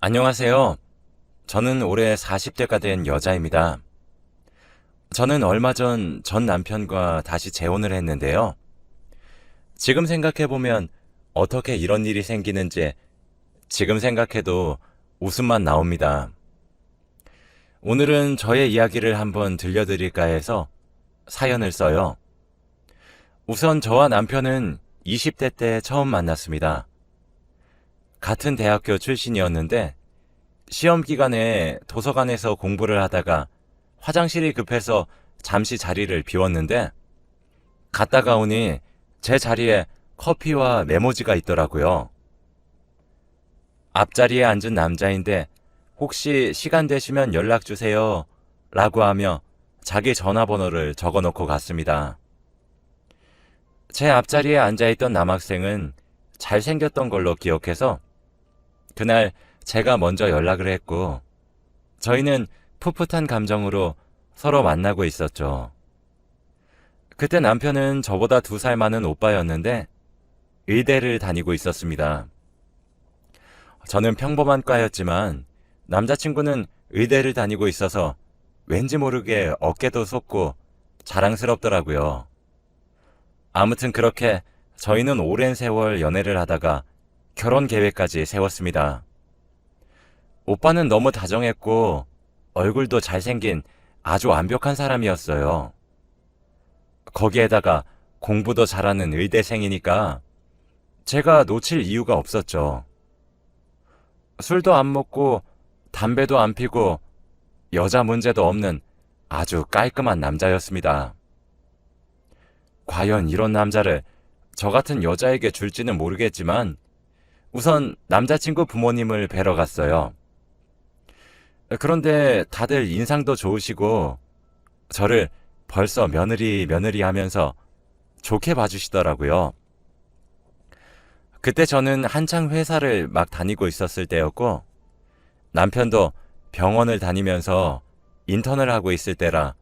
안녕하세요. 저는 올해 40대가 된 여자입니다. 저는 얼마 전 남편과 다시 재혼을 했는데요. 지금 생각해보면 어떻게 이런 일이 생기는지 지금 생각해도 웃음만 나옵니다. 오늘은 저의 이야기를 한번 들려드릴까 해서 사연을 써요. 우선 저와 남편은 20대 때 처음 만났습니다. 같은 대학교 출신이었는데 시험 기간에 도서관에서 공부를 하다가 화장실이 급해서 잠시 자리를 비웠는데 갔다가 오니 제 자리에 커피와 메모지가 있더라고요. 앞자리에 앉은 남자인데 혹시 시간 되시면 연락 주세요 라고 하며 자기 전화번호를 적어놓고 갔습니다. 제 앞자리에 앉아있던 남학생은 잘생겼던 걸로 기억해서 그날 제가 먼저 연락을 했고 저희는 풋풋한 감정으로 서로 만나고 있었죠. 그때 남편은 저보다 2살 많은 오빠였는데 의대를 다니고 있었습니다. 저는 평범한 과였지만 남자친구는 의대를 다니고 있어서 왠지 모르게 어깨도 솟고 자랑스럽더라고요. 아무튼 그렇게 저희는 오랜 세월 연애를 하다가 결혼 계획까지 세웠습니다. 오빠는 너무 다정했고 얼굴도 잘생긴 아주 완벽한 사람이었어요. 거기에다가 공부도 잘하는 의대생이니까 제가 놓칠 이유가 없었죠. 술도 안 먹고 담배도 안 피고 여자 문제도 없는 아주 깔끔한 남자였습니다. 과연 이런 남자를 저 같은 여자에게 줄지는 모르겠지만 우선 남자친구 부모님을 뵈러 갔어요. 그런데 다들 인상도 좋으시고 저를 벌써 며느리 하면서 좋게 봐주시더라고요. 그때 저는 한창 회사를 막 다니고 있었을 때였고 남편도 병원을 다니면서 인턴을 하고 있을 때라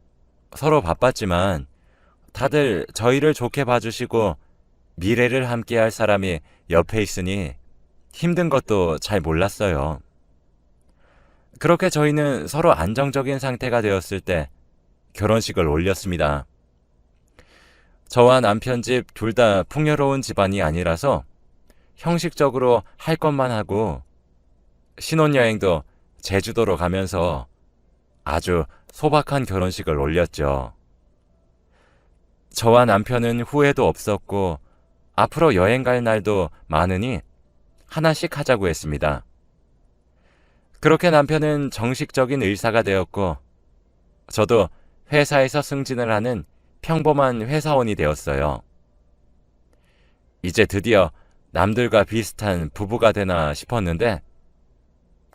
서로 바빴지만 다들 저희를 좋게 봐주시고 미래를 함께할 사람이 옆에 있으니 힘든 것도 잘 몰랐어요. 그렇게 저희는 서로 안정적인 상태가 되었을 때 결혼식을 올렸습니다. 저와 남편 집 둘 다 풍요로운 집안이 아니라서 형식적으로 할 것만 하고 신혼여행도 제주도로 가면서 아주 소박한 결혼식을 올렸죠. 저와 남편은 후회도 없었고 앞으로 여행 갈 날도 많으니 하나씩 하자고 했습니다. 그렇게 남편은 정식적인 의사가 되었고 저도 회사에서 승진을 하는 평범한 회사원이 되었어요. 이제 드디어 남들과 비슷한 부부가 되나 싶었는데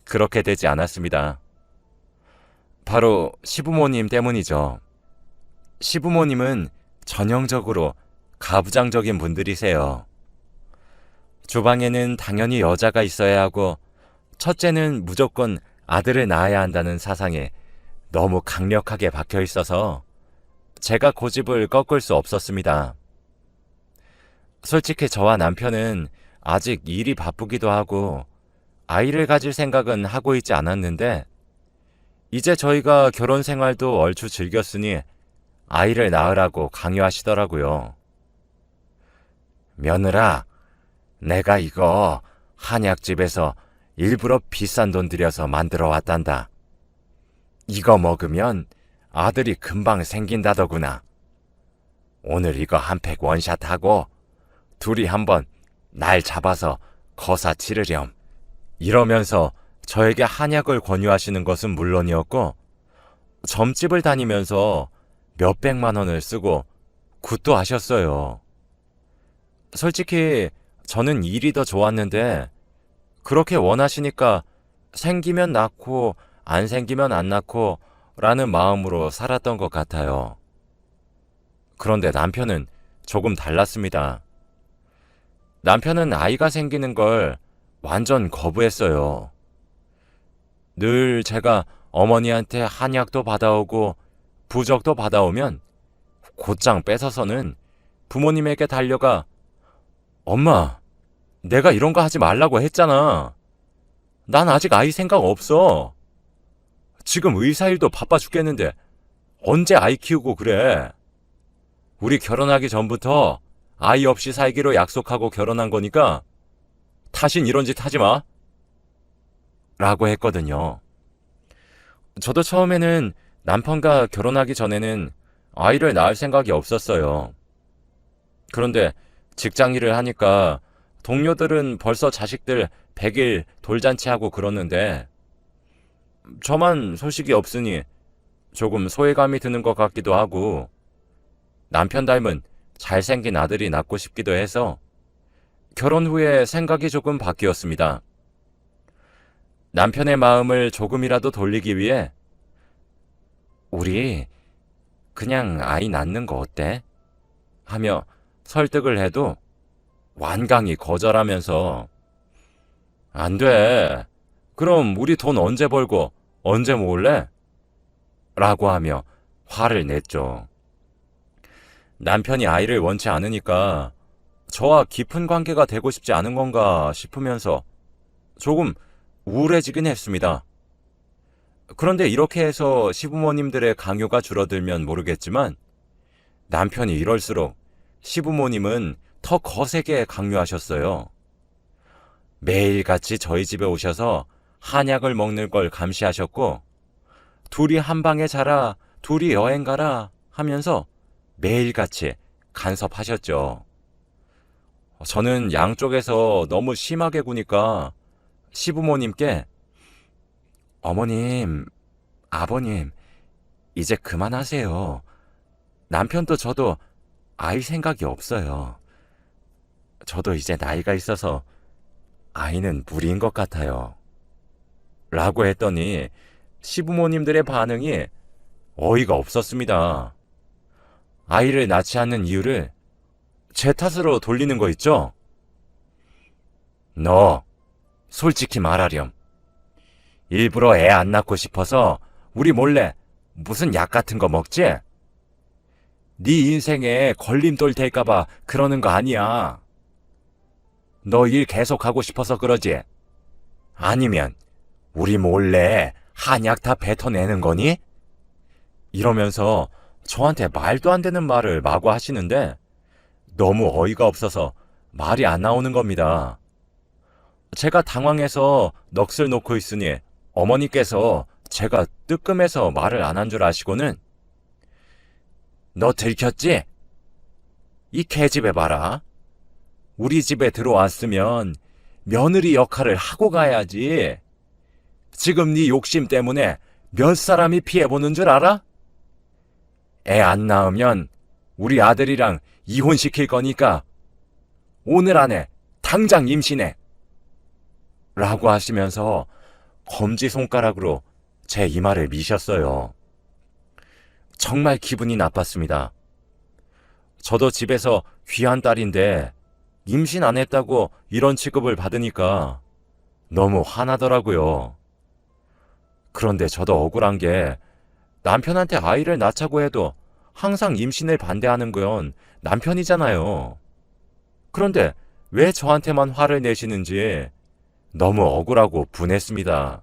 그렇게 되지 않았습니다. 바로 시부모님 때문이죠. 시부모님은 전형적으로 가부장적인 분들이세요. 주방에는 당연히 여자가 있어야 하고 첫째는 무조건 아들을 낳아야 한다는 사상에 너무 강력하게 박혀 있어서 제가 고집을 꺾을 수 없었습니다. 솔직히 저와 남편은 아직 일이 바쁘기도 하고 아이를 가질 생각은 하고 있지 않았는데 이제 저희가 결혼 생활도 얼추 즐겼으니 아이를 낳으라고 강요하시더라고요. 며느라, 내가 이거 한약집에서 일부러 비싼 돈 들여서 만들어 왔단다. 이거 먹으면 아들이 금방 생긴다더구나. 오늘 이거 한 팩 원샷하고 둘이 한번 날 잡아서 거사 치르렴. 이러면서 저에게 한약을 권유하시는 것은 물론이었고 점집을 다니면서 몇백만 원을 쓰고 굿도 하셨어요. 솔직히 저는 일이 더 좋았는데 그렇게 원하시니까 생기면 낳고 안 생기면 안 낳고 라는 마음으로 살았던 것 같아요. 그런데 남편은 조금 달랐습니다. 남편은 아이가 생기는 걸 완전 거부했어요. 늘 제가 어머니한테 한약도 받아오고 부적도 받아오면 곧장 뺏어서는 부모님에게 달려가 엄마, 내가 이런 거 하지 말라고 했잖아. 난 아직 아이 생각 없어. 지금 의사 일도 바빠 죽겠는데 언제 아이 키우고 그래? 우리 결혼하기 전부터 아이 없이 살기로 약속하고 결혼한 거니까 다신 이런 짓 하지 마. 라고 했거든요. 저도 처음에는 남편과 결혼하기 전에는 아이를 낳을 생각이 없었어요. 그런데 직장 일을 하니까 동료들은 벌써 자식들 100일 돌잔치하고 그러는데 저만 소식이 없으니 조금 소외감이 드는 것 같기도 하고 남편 닮은 잘생긴 아들이 낳고 싶기도 해서 결혼 후에 생각이 조금 바뀌었습니다. 남편의 마음을 조금이라도 돌리기 위해 우리 그냥 아이 낳는 거 어때? 하며 설득을 해도 완강히 거절하면서 안 돼. 그럼 우리 돈 언제 벌고 언제 모을래? 라고 하며 화를 냈죠. 남편이 아이를 원치 않으니까 저와 깊은 관계가 되고 싶지 않은 건가 싶으면서 조금 우울해지긴 했습니다. 그런데 이렇게 해서 시부모님들의 강요가 줄어들면 모르겠지만 남편이 이럴수록 시부모님은 더 거세게 강요하셨어요. 매일같이 저희 집에 오셔서 한약을 먹는 걸 감시하셨고 둘이 한 방에 자라, 둘이 여행 가라 하면서 매일같이 간섭하셨죠. 저는 양쪽에서 너무 심하게 구니까 시부모님께 어머님, 아버님, 이제 그만하세요. 남편도 저도 아이 생각이 없어요. 저도 이제 나이가 있어서 아이는 무리인 것 같아요. 라고 했더니 시부모님들의 반응이 어이가 없었습니다. 아이를 낳지 않는 이유를 제 탓으로 돌리는 거 있죠? 너 솔직히 말하렴. 일부러 애 안 낳고 싶어서 우리 몰래 무슨 약 같은 거 먹지? 네 인생에 걸림돌 될까봐 그러는 거 아니야. 너 일 계속하고 싶어서 그러지? 아니면 우리 몰래 한약 다 뱉어내는 거니? 이러면서 저한테 말도 안 되는 말을 마구 하시는데 너무 어이가 없어서 말이 안 나오는 겁니다. 제가 당황해서 넋을 놓고 있으니 어머니께서 제가 뜨끔해서 말을 안 한 줄 아시고는 너 들켰지? 이 계집애 봐라. 우리 집에 들어왔으면 며느리 역할을 하고 가야지. 지금 네 욕심 때문에 몇 사람이 피해보는 줄 알아? 애 안 낳으면 우리 아들이랑 이혼시킬 거니까 오늘 안에 당장 임신해. 라고 하시면서 검지손가락으로 제 이마를 미셨어요. 정말 기분이 나빴습니다. 저도 집에서 귀한 딸인데 임신 안 했다고 이런 취급을 받으니까 너무 화나더라고요. 그런데 저도 억울한 게 남편한테 아이를 낳자고 해도 항상 임신을 반대하는 건 남편이잖아요. 그런데 왜 저한테만 화를 내시는지 너무 억울하고 분했습니다.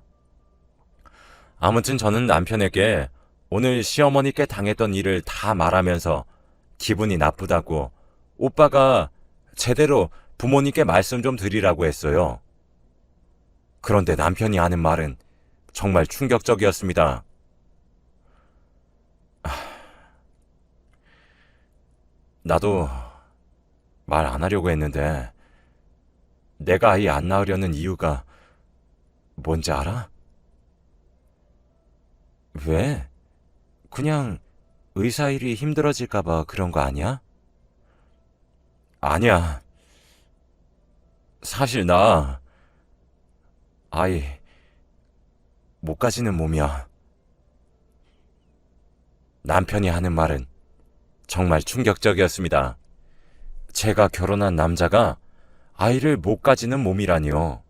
아무튼 저는 남편에게 오늘 시어머니께 당했던 일을 다 말하면서 기분이 나쁘다고 오빠가 제대로 부모님께 말씀 좀 드리라고 했어요. 그런데 남편이 하는 말은 정말 충격적이었습니다. 나도 말 안 하려고 했는데 내가 아이 안 낳으려는 이유가 뭔지 알아? 왜? 그냥 의사 일이 힘들어질까봐 그런 거 아니야? 아니야. 사실 나 아이 못 가지는 몸이야. 남편이 하는 말은 정말 충격적이었습니다. 제가 결혼한 남자가 아이를 못 가지는 몸이라니요.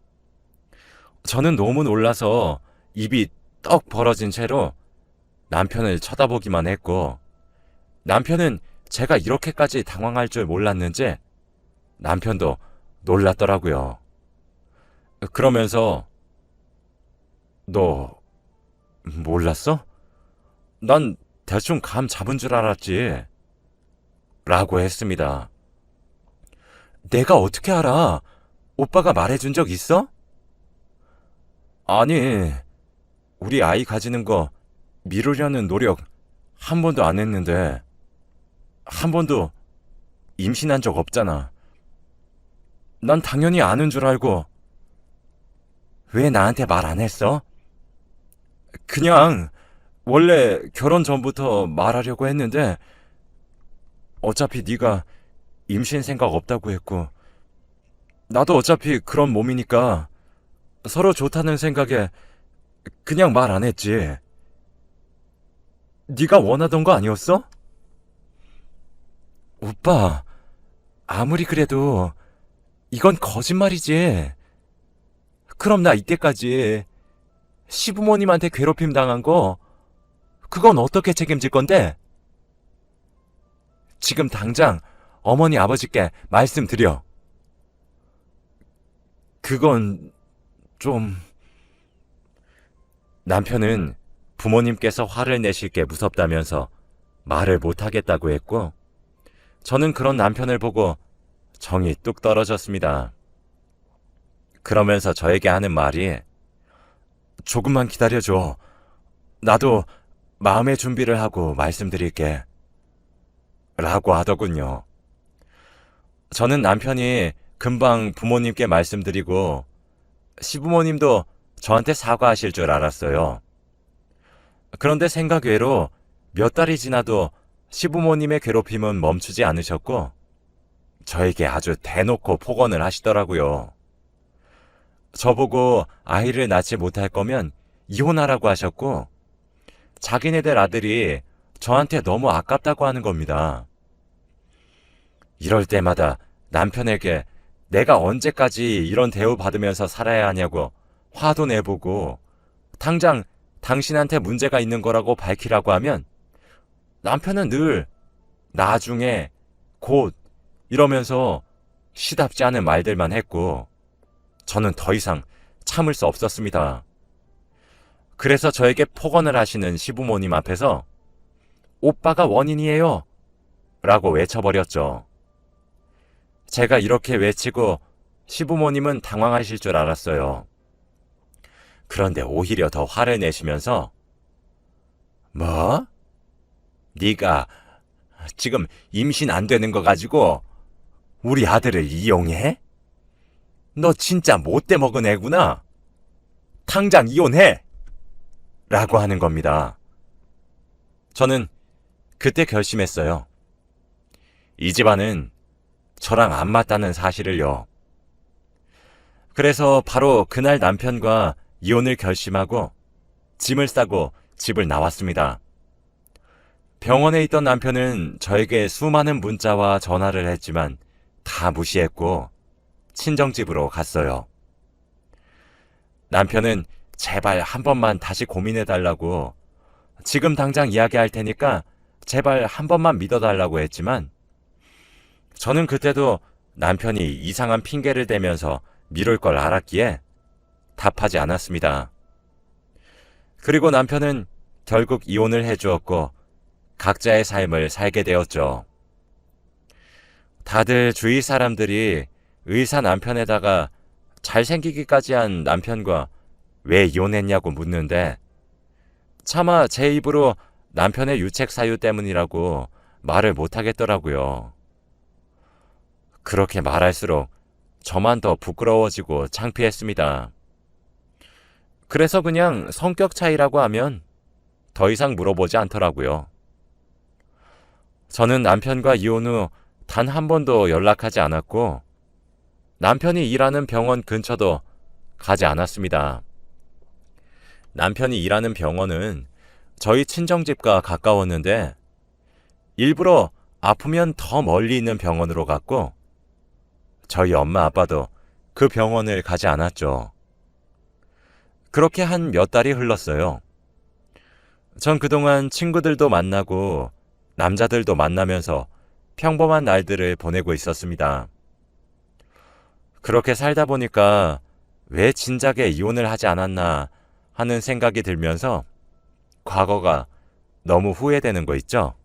저는 너무 놀라서 입이 떡 벌어진 채로 남편을 쳐다보기만 했고 남편은 제가 이렇게까지 당황할 줄 몰랐는지 남편도 놀랐더라고요. 그러면서 너 몰랐어? 난 대충 감 잡은 줄 알았지. 라고 했습니다. 내가 어떻게 알아? 오빠가 말해준 적 있어? 아니, 우리 아이 가지는 거 미루려는 노력 한 번도 안 했는데, 한 번도 임신한 적 없잖아. 난 당연히 아는 줄 알고, 왜 나한테 말 안 했어? 그냥, 원래 결혼 전부터 말하려고 했는데, 어차피 네가 임신 생각 없다고 했고, 나도 어차피 그런 몸이니까, 서로 좋다는 생각에 그냥 말 안 했지. 네가 원하던 거 아니었어? 오빠, 아무리 그래도 이건 거짓말이지. 그럼 나 이때까지 시부모님한테 괴롭힘 당한 거 그건 어떻게 책임질 건데? 지금 당장 어머니 아버지께 말씀드려. 그건 좀... 남편은 부모님께서 화를 내실 게 무섭다면서 말을 못하겠다고 했고, 저는 그런 남편을 보고 정이 뚝 떨어졌습니다. 그러면서 저에게 하는 말이, 조금만 기다려줘. 나도 마음의 준비를 하고 말씀드릴게. 라고 하더군요. 저는 남편이 금방 부모님께 말씀드리고 시부모님도 저한테 사과하실 줄 알았어요. 그런데 생각 외로 몇 달이 지나도 시부모님의 괴롭힘은 멈추지 않으셨고 저에게 아주 대놓고 폭언을 하시더라고요. 저보고 아이를 낳지 못할 거면 이혼하라고 하셨고 자기네들 아들이 저한테 너무 아깝다고 하는 겁니다. 이럴 때마다 남편에게 내가 언제까지 이런 대우 받으면서 살아야 하냐고 화도 내보고 당장 당신한테 문제가 있는 거라고 밝히라고 하면 남편은 늘 나중에 곧 이러면서 시답지 않은 말들만 했고 저는 더 이상 참을 수 없었습니다. 그래서 저에게 폭언을 하시는 시부모님 앞에서 오빠가 원인이에요 라고 외쳐버렸죠. 제가 이렇게 외치고 시부모님은 당황하실 줄 알았어요. 그런데 오히려 더 화를 내시면서 뭐? 네가 지금 임신 안 되는 거 가지고 우리 아들을 이용해? 너 진짜 못돼 먹은 애구나. 당장 이혼해! 라고 하는 겁니다. 저는 그때 결심했어요. 이 집안은 저랑 안 맞다는 사실을요. 그래서 바로 그날 남편과 이혼을 결심하고 짐을 싸고 집을 나왔습니다. 병원에 있던 남편은 저에게 수많은 문자와 전화를 했지만 다 무시했고 친정집으로 갔어요. 남편은 제발 한 번만 다시 고민해달라고 지금 당장 이야기할 테니까 제발 한 번만 믿어달라고 했지만 저는 그때도 남편이 이상한 핑계를 대면서 미룰 걸 알았기에 답하지 않았습니다. 그리고 남편은 결국 이혼을 해주었고 각자의 삶을 살게 되었죠. 다들 주위 사람들이 의사 남편에다가 잘생기기까지 한 남편과 왜 이혼했냐고 묻는데 차마 제 입으로 남편의 유책 사유 때문이라고 말을 못하겠더라고요. 그렇게 말할수록 저만 더 부끄러워지고 창피했습니다. 그래서 그냥 성격 차이라고 하면 더 이상 물어보지 않더라고요. 저는 남편과 이혼 후 단 한 번도 연락하지 않았고 남편이 일하는 병원 근처도 가지 않았습니다. 남편이 일하는 병원은 저희 친정집과 가까웠는데 일부러 아프면 더 멀리 있는 병원으로 갔고 저희 엄마 아빠도 그 병원을 가지 않았죠. 그렇게 한 몇 달이 흘렀어요. 전 그동안 친구들도 만나고 남자들도 만나면서 평범한 날들을 보내고 있었습니다. 그렇게 살다 보니까 왜 진작에 이혼을 하지 않았나 하는 생각이 들면서 과거가 너무 후회되는 거 있죠?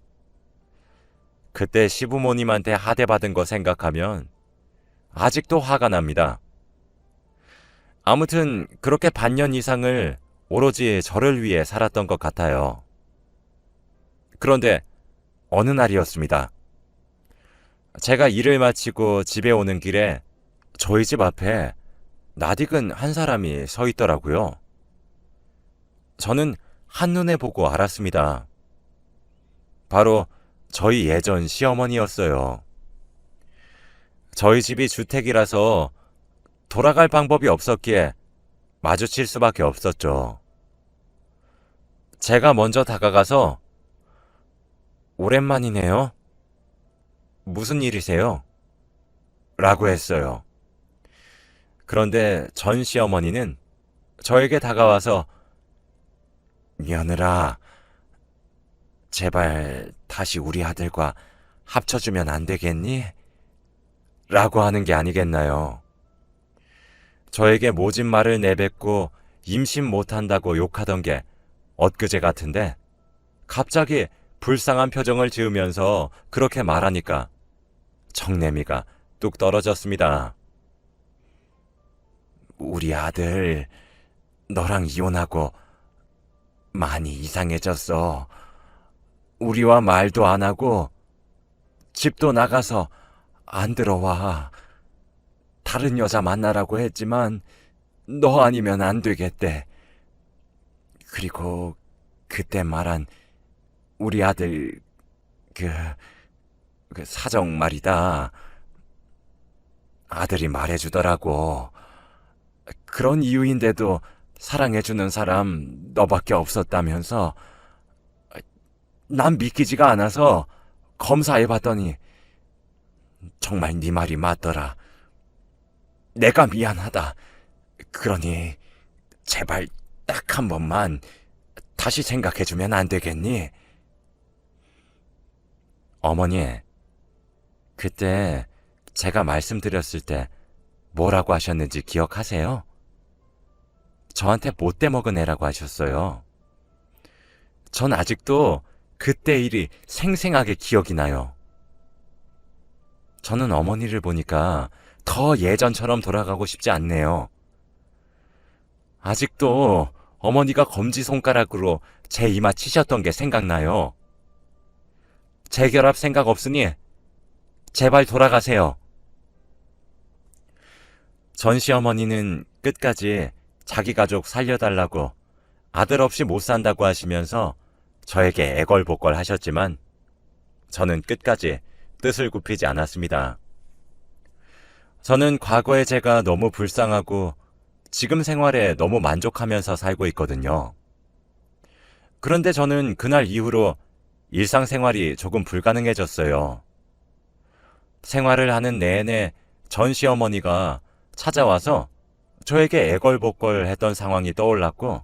그때 시부모님한테 하대받은 거 생각하면 아직도 화가 납니다. 아무튼 그렇게 반년 이상을 오로지 저를 위해 살았던 것 같아요. 그런데 어느 날이었습니다. 제가 일을 마치고 집에 오는 길에 저희 집 앞에 낯익은 한 사람이 서 있더라고요. 저는 한눈에 보고 알았습니다. 바로 저희 예전 시어머니였어요. 저희 집이 주택이라서 돌아갈 방법이 없었기에 마주칠 수밖에 없었죠. 제가 먼저 다가가서 오랜만이네요. 무슨 일이세요? 라고 했어요. 그런데 전 시어머니는 저에게 다가와서 며느라, 제발 다시 우리 아들과 합쳐주면 안 되겠니? 라고 하는 게 아니겠나요? 저에게 모진 말을 내뱉고 임신 못한다고 욕하던 게 엊그제 같은데 갑자기 불쌍한 표정을 지으면서 그렇게 말하니까 정내미가 뚝 떨어졌습니다. 우리 아들 너랑 이혼하고 많이 이상해졌어. 우리와 말도 안 하고 집도 나가서 안 들어와. 다른 여자 만나라고 했지만 너 아니면 안 되겠대. 그리고 그때 말한 우리 아들 그 사정 말이다. 아들이 말해주더라고. 그런 이유인데도 사랑해주는 사람 너밖에 없었다면서. 난 믿기지가 않아서 검사해봤더니 정말 네 말이 맞더라. 내가 미안하다. 그러니 제발 딱 한 번만 다시 생각해주면 안 되겠니? 어머니, 그때 제가 말씀드렸을 때 뭐라고 하셨는지 기억하세요? 저한테 못돼 먹은 애라고 하셨어요. 전 아직도 그때 일이 생생하게 기억이 나요. 저는 어머니를 보니까 더 예전처럼 돌아가고 싶지 않네요. 아직도 어머니가 검지손가락으로 제 이마 치셨던 게 생각나요. 재결합 생각 없으니 제발 돌아가세요. 전 시어머니는 끝까지 자기 가족 살려달라고 아들 없이 못 산다고 하시면서 저에게 애걸복걸 하셨지만 저는 끝까지 뜻을 굽히지 않았습니다. 저는 과거의 제가 너무 불쌍하고 지금 생활에 너무 만족하면서 살고 있거든요. 그런데 저는 그날 이후로 일상생활이 조금 불가능해졌어요. 생활을 하는 내내 전 시어머니가 찾아와서 저에게 애걸복걸 했던 상황이 떠올랐고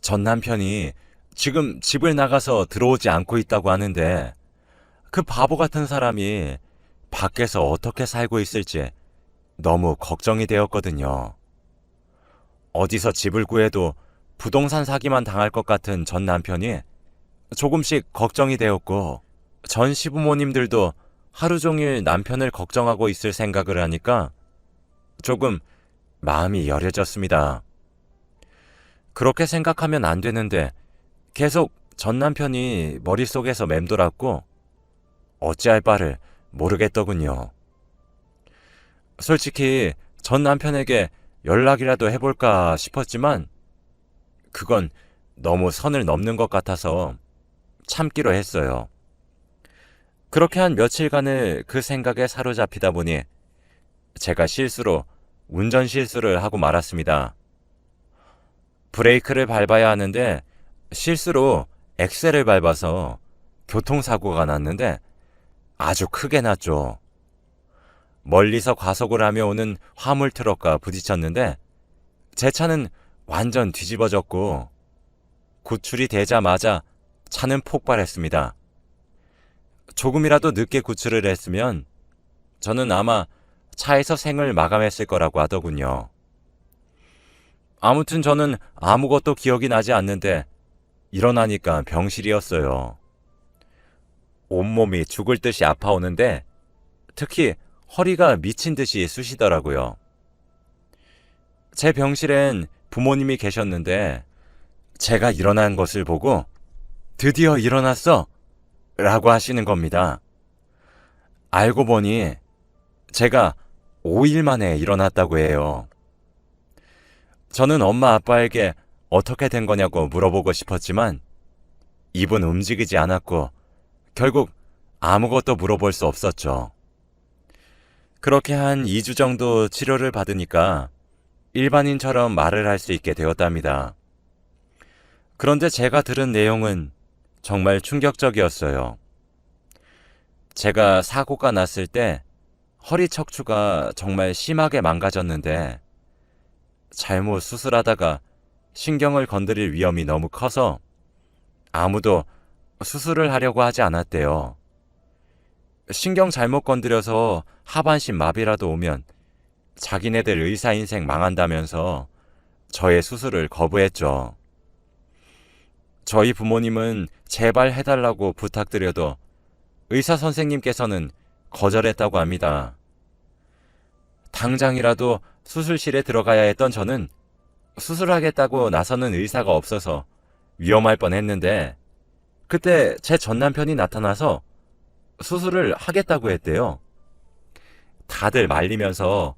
전 남편이 지금 집을 나가서 들어오지 않고 있다고 하는데 그 바보 같은 사람이 밖에서 어떻게 살고 있을지 너무 걱정이 되었거든요. 어디서 집을 구해도 부동산 사기만 당할 것 같은 전 남편이 조금씩 걱정이 되었고 전 시부모님들도 하루 종일 남편을 걱정하고 있을 생각을 하니까 조금 마음이 여려졌습니다. 그렇게 생각하면 안 되는데 계속 전 남편이 머릿속에서 맴돌았고 어찌할 바를 모르겠더군요. 솔직히 전 남편에게 연락이라도 해볼까 싶었지만 그건 너무 선을 넘는 것 같아서 참기로 했어요. 그렇게 한 며칠간을 그 생각에 사로잡히다 보니 제가 실수로 운전 실수를 하고 말았습니다. 브레이크를 밟아야 하는데 실수로 엑셀을 밟아서 교통사고가 났는데 아주 크게 났죠. 멀리서 과속을 하며 오는 화물 트럭과 부딪혔는데 제 차는 완전 뒤집어졌고 구출이 되자마자 차는 폭발했습니다. 조금이라도 늦게 구출을 했으면 저는 아마 차에서 생을 마감했을 거라고 하더군요. 아무튼 저는 아무것도 기억이 나지 않는데 일어나니까 병실이었어요. 온몸이 죽을 듯이 아파오는데 특히 허리가 미친 듯이 쑤시더라고요. 제 병실엔 부모님이 계셨는데 제가 일어난 것을 보고 드디어 일어났어! 라고 하시는 겁니다. 알고 보니 제가 5일 만에 일어났다고 해요. 저는 엄마 아빠에게 어떻게 된 거냐고 물어보고 싶었지만 입은 움직이지 않았고 결국 아무것도 물어볼 수 없었죠. 그렇게 한 2주 정도 치료를 받으니까 일반인처럼 말을 할 수 있게 되었답니다. 그런데 제가 들은 내용은 정말 충격적이었어요. 제가 사고가 났을 때 허리 척추가 정말 심하게 망가졌는데 잘못 수술하다가 신경을 건드릴 위험이 너무 커서 아무도 수술을 하려고 하지 않았대요. 신경 잘못 건드려서 하반신 마비라도 오면 자기네들 의사 인생 망한다면서 저의 수술을 거부했죠. 저희 부모님은 제발 해달라고 부탁드려도 의사 선생님께서는 거절했다고 합니다. 당장이라도 수술실에 들어가야 했던 저는 수술하겠다고 나서는 의사가 없어서 위험할 뻔했는데 그때 제 전 남편이 나타나서 수술을 하겠다고 했대요. 다들 말리면서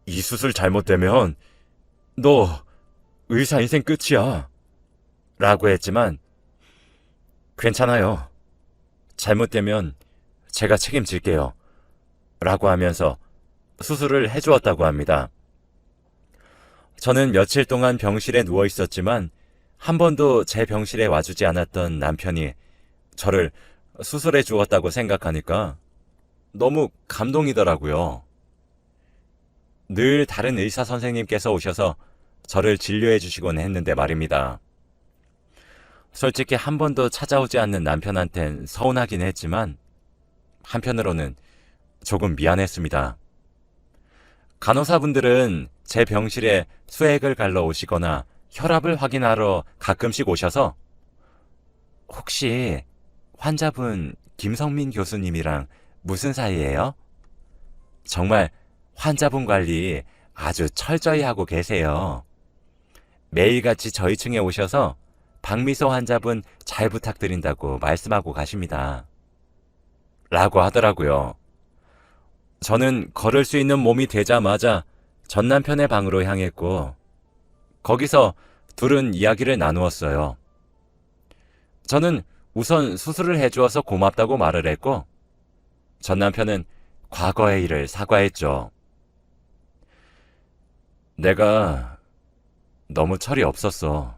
이 수술 잘못되면 너 의사 인생 끝이야 라고 했지만 괜찮아요. 잘못되면 제가 책임질게요 라고 하면서 수술을 해주었다고 합니다. 저는 며칠 동안 병실에 누워 있었지만 한 번도 제 병실에 와주지 않았던 남편이 저를 수술해 주었다고 생각하니까 너무 감동이더라고요. 늘 다른 의사 선생님께서 오셔서 저를 진료해 주시곤 했는데 말입니다. 솔직히 한 번도 찾아오지 않는 남편한텐 서운하긴 했지만 한편으로는 조금 미안했습니다. 간호사분들은 제 병실에 수액을 갈러 오시거나 혈압을 확인하러 가끔씩 오셔서 혹시 환자분 김성민 교수님이랑 무슨 사이예요? 정말 환자분 관리 아주 철저히 하고 계세요. 매일같이 저희 층에 오셔서 박미소 환자분 잘 부탁드린다고 말씀하고 가십니다. 라고 하더라고요. 저는 걸을 수 있는 몸이 되자마자 전 남편의 방으로 향했고 거기서 둘은 이야기를 나누었어요. 저는 우선 수술을 해주어서 고맙다고 말을 했고 전 남편은 과거의 일을 사과했죠. 내가 너무 철이 없었어.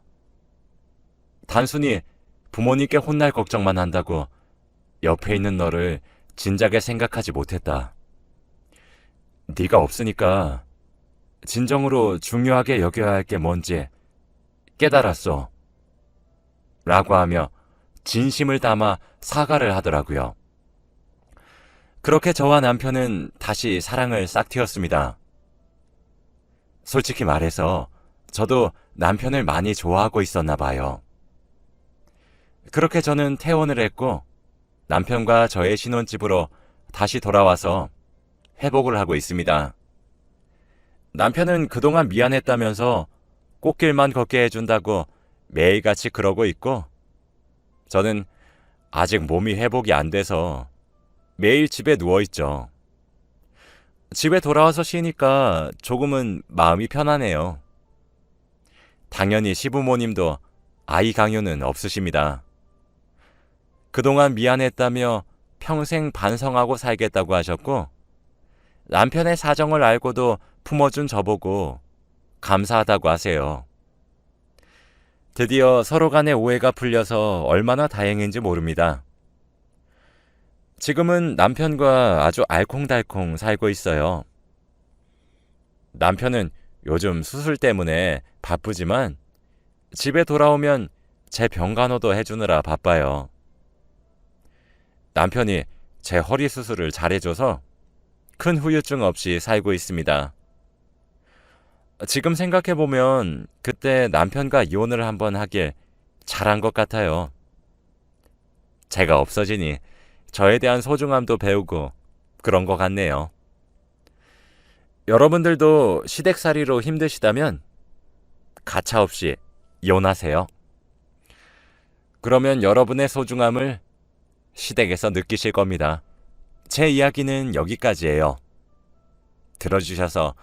단순히 부모님께 혼날 걱정만 한다고 옆에 있는 너를 진작에 생각하지 못했다. 네가 없으니까 진정으로 중요하게 여겨야 할 게 뭔지 깨달았어. 라고 하며 진심을 담아 사과를 하더라고요. 그렇게 저와 남편은 다시 사랑을 싹틔웠습니다. 솔직히 말해서 저도 남편을 많이 좋아하고 있었나 봐요. 그렇게 저는 퇴원을 했고 남편과 저의 신혼집으로 다시 돌아와서 회복을 하고 있습니다. 남편은 그동안 미안했다면서 꽃길만 걷게 해준다고 매일같이 그러고 있고 저는 아직 몸이 회복이 안 돼서 매일 집에 누워있죠. 집에 돌아와서 쉬니까 조금은 마음이 편하네요. 당연히 시부모님도 아이 강요는 없으십니다. 그동안 미안했다며 평생 반성하고 살겠다고 하셨고 남편의 사정을 알고도 품어준 저보고 감사하다고 하세요. 드디어 서로 간의 오해가 풀려서 얼마나 다행인지 모릅니다. 지금은 남편과 아주 알콩달콩 살고 있어요. 남편은 요즘 수술 때문에 바쁘지만 집에 돌아오면 제 병간호도 해주느라 바빠요. 남편이 제 허리 수술을 잘해줘서 큰 후유증 없이 살고 있습니다. 지금 생각해보면 그때 남편과 이혼을 한번 하길 잘한 것 같아요. 제가 없어지니 저에 대한 소중함도 배우고 그런 것 같네요. 여러분들도 시댁살이로 힘드시다면 가차없이 이혼하세요. 그러면 여러분의 소중함을 시댁에서 느끼실 겁니다. 제 이야기는 여기까지예요. 들어주셔서